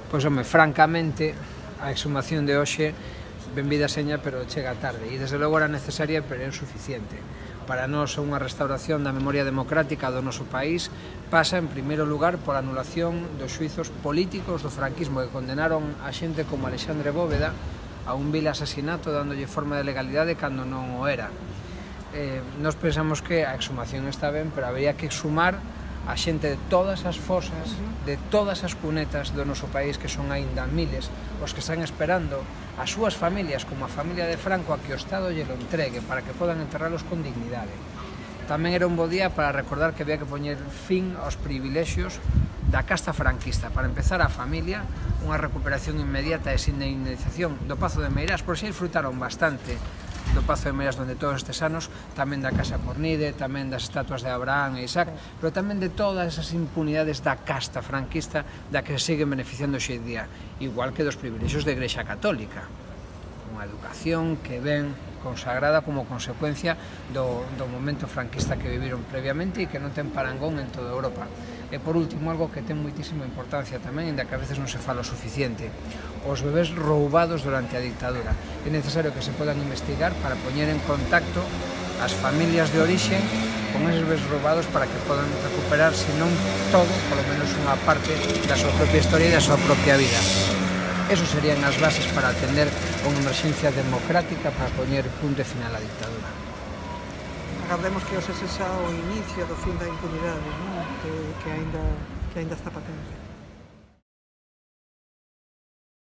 Pois, home, francamente, a exhumación de hoxe, benvida seña, pero chega tarde, e desde logo era necesaria, pero é insuficiente. Para nós, unha restauración da memoria democrática do noso país pasa, en primeiro lugar, pola anulación dos xuizos políticos do franquismo que condenaron a xente como Alexandre Bóveda a un vil asasinato dándolle forma de legalidade cando non o era. Nos pensamos que a exhumación está ben, pero habería que exhumar a xente de todas as fosas, de todas as cunetas do noso país, que son aínda miles, os que están esperando as súas familias, como a familia de Franco, a que o Estado lle lo entregue, para que podan enterralos con dignidade. Tamén era un bo día para recordar que había que poñer fin aos privilexios da casta franquista. Para empezar, a familia, unha recuperación inmediata e sin indemnización do Pazo de Meirás, por se disfrutaron bastante do Pazo de Meirás durante todos estes anos, tamén da Casa Cornide, tamén das estatuas de Abraham e Isaac, pero tamén de todas esas impunidades da casta franquista da que se siguen beneficiando hoxe día, igual que dos privilexios da Igrexa Católica. Unha educación que ven consagrada como consecuencia do momento franquista que viviron previamente e que non ten parangón en toda Europa. E por último, algo que ten moitísima importancia tamén, ainda que a veces non se fala o suficiente: os bebés roubados durante a dictadura. É necesario que se podan investigar para poñer en contacto as familias de orixe con eses bebés roubados para que podan recuperar, se non todo, polo menos unha parte da súa propia historia e da súa propia vida. Eso serían as bases para atender unha emerxencia democrática para poñer punto e final á dictadura. Agardemos que ose sexa o inicio do fin da impunidade, non? Que aínda está patente.